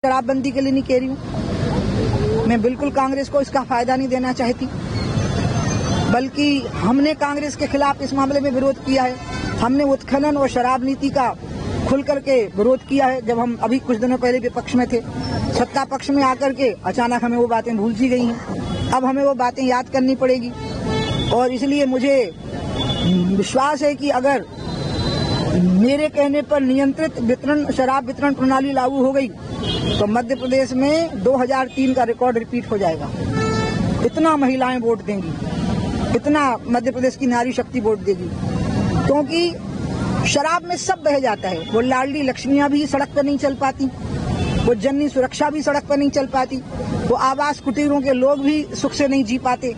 शराबबंदी के लिए नहीं कह रही हूँ। मैं बिल्कुल कांग्रेस को इसका फायदा नहीं देना चाहती, बल्कि हमने कांग्रेस के खिलाफ इस मामले में विरोध किया है। हमने उत्खनन और शराब नीति का खुल करके विरोध किया है। जब हम अभी कुछ दिनों पहले विपक्ष में थे, सत्ता पक्ष में आकर के अचानक हमें वो बातें भूल सी गई हैं। अब हमें वो बातें याद करनी पड़ेगी और इसलिए मुझे विश्वास है कि अगर मेरे कहने पर नियंत्रित वितरण शराब वितरण प्रणाली लागू हो गई तो मध्य प्रदेश में 2003 का रिकॉर्ड रिपीट हो जाएगा। इतना महिलाएं वोट देंगी, इतना मध्य प्रदेश की नारी शक्ति वोट देगी, क्योंकि शराब में सब बह जाता है। वो लाडली लक्ष्मियां भी सड़क पर नहीं चल पाती, वो जननी सुरक्षा भी सड़क पर नहीं चल पाती, वो आवास कुटीरों के लोग भी सुख से नहीं जी पाते।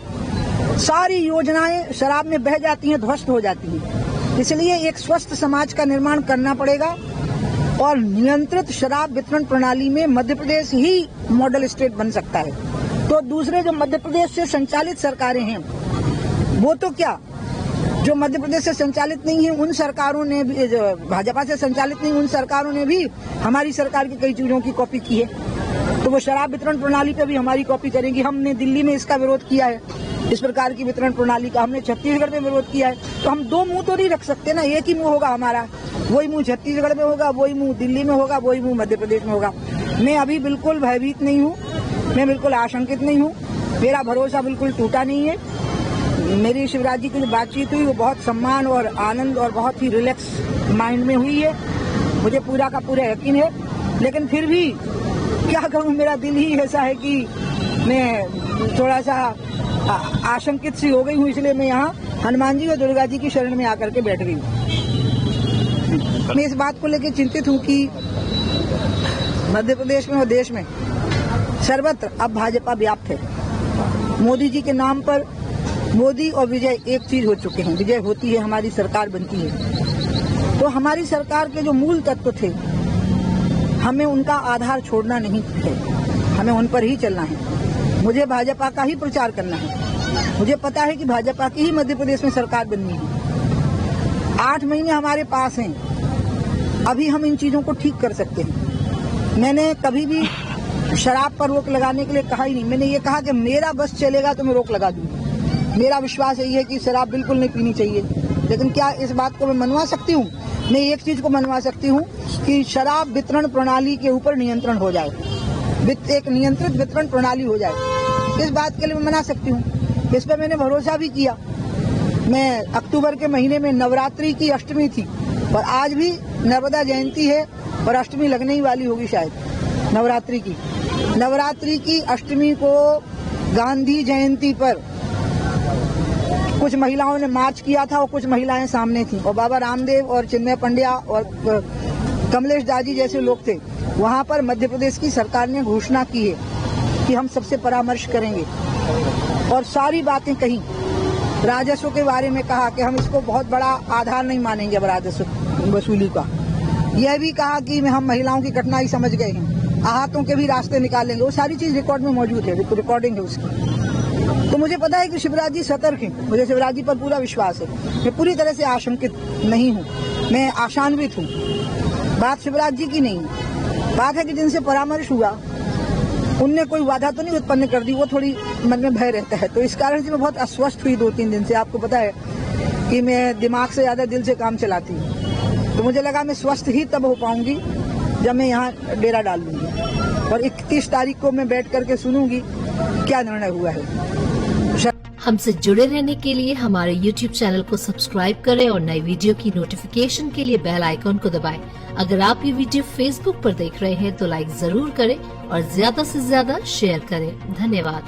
सारी योजनाएं शराब में बह जाती हैं, ध्वस्त हो जाती हैं। इसलिए एक स्वस्थ समाज का निर्माण करना पड़ेगा और नियंत्रित शराब वितरण प्रणाली में मध्य प्रदेश ही मॉडल स्टेट बन सकता है। तो दूसरे जो मध्य प्रदेश से संचालित सरकारें हैं, वो तो क्या, जो मध्य प्रदेश से संचालित नहीं है उन सरकारों ने भी, जो भाजपा से संचालित नहीं उन सरकारों ने भी हमारी सरकार की कई चीजों की कॉपी की है। तो वो शराब वितरण प्रणाली पे भी हमारी कॉपी करेंगी। हमने दिल्ली में इसका विरोध किया है, इस प्रकार की वितरण प्रणाली का हमने छत्तीसगढ़ में विरोध किया है। तो हम दो मुंह तो नहीं रख सकते ना, एक ही मुंह होगा हमारा। वही मुंह छत्तीसगढ़ में होगा, वही मुंह दिल्ली में होगा, वही मुंह मध्य प्रदेश में होगा। मैं अभी बिल्कुल भयभीत नहीं हूँ, मैं बिल्कुल आशंकित नहीं हूँ, मेरा भरोसा बिल्कुल टूटा नहीं है। मेरी शिवराज जी की जो बातचीत हुई वो बहुत सम्मान और आनंद और बहुत ही रिलैक्स माइंड में हुई है, मुझे पूरा का पूरा यकीन है। लेकिन फिर भी क्या कहूँ, मेरा दिल ही ऐसा है कि मैं थोड़ा सा आशंकित सी हो गई हूँ। इसलिए मैं यहाँ हनुमान जी और दुर्गा जी की शरण में आकर के बैठ गई हूँ। मैं इस बात को लेकर चिंतित हूँ कि मध्य प्रदेश में और देश में सर्वत्र अब भाजपा व्याप्त है। मोदी जी के नाम पर मोदी और विजय एक चीज हो चुके हैं। विजय होती है, हमारी सरकार बनती है। तो हमारी सरकार के जो मूल तत्व थे, हमें उनका आधार छोड़ना नहीं है, हमें उन पर ही चलना है। मुझे भाजपा का ही प्रचार करना है। मुझे पता है कि भाजपा की ही मध्य प्रदेश में सरकार बननी है। 8 महीने हमारे पास हैं, अभी हम इन चीजों को ठीक कर सकते हैं। मैंने कभी भी शराब पर रोक लगाने के लिए कहा ही नहीं। मैंने ये कहा कि मेरा बस चलेगा तो मैं रोक लगा दूंगी। मेरा विश्वास यही है कि शराब बिल्कुल नहीं पीनी चाहिए। लेकिन क्या इस बात को मैं मनवा सकती हूँ? मैं एक चीज को मनवा सकती हूँ कि शराब वितरण प्रणाली के ऊपर नियंत्रण हो जाए, एक नियंत्रित वितरण प्रणाली हो जाए। इस बात के लिए मैं मना सकती हूँ। इस पर मैंने भरोसा भी किया। मैं अक्टूबर के महीने में नवरात्रि की अष्टमी थी और आज भी नर्मदा जयंती है और अष्टमी लगने ही वाली होगी शायद नवरात्रि की अष्टमी को गांधी जयंती पर कुछ महिलाओं ने मार्च किया था और कुछ महिलाएं सामने थी और बाबा रामदेव और चिन्मय पंड्या और कमलेश दाजी जैसे लोग थे। वहां पर मध्य प्रदेश की सरकार ने घोषणा की है कि हम सबसे परामर्श करेंगे और सारी बातें कही। राजस्व के बारे में कहा कि हम इसको बहुत बड़ा आधार नहीं मानेंगे अब राजस्व वसूली का। यह भी कहा कि हम महिलाओं की कठिनाई समझ गए हैं, आहतों के भी रास्ते निकालेंगे। वो सारी चीज रिकॉर्ड में मौजूद है, रिकॉर्डिंग है उसकी। तो मुझे पता है कि शिवराज जी सतर्क हैं, मुझे शिवराज जी पर पूरा विश्वास है। मैं पूरी तरह से आशंकित नहीं हूँ, मैं आशान्वित हूँ। बात शिवराज जी की नहीं, बात है कि जिनसे परामर्श हुआ उनने कोई बाधा तो नहीं उत्पन्न कर दी। वो थोड़ी मन में भय रहता है, तो इस कारण से मैं बहुत अस्वस्थ हुई 2-3 दिन से। आपको पता है कि मैं दिमाग से ज्यादा दिल से काम चलाती हूँ। तो मुझे लगा मैं स्वस्थ ही तब हो पाऊंगी जब मैं यहाँ डेरा डाल लूंगी और 31 तारीख को मैं बैठ करके सुनूंगी क्या निर्णय हुआ है। हमसे जुड़े रहने के लिए हमारे YouTube चैनल को सब्सक्राइब करें और नई वीडियो की नोटिफिकेशन के लिए बेल आइकॉन को दबाएं। अगर आप ये वीडियो Facebook पर देख रहे हैं तो लाइक जरूर करें और ज्यादा से ज्यादा शेयर करें। धन्यवाद।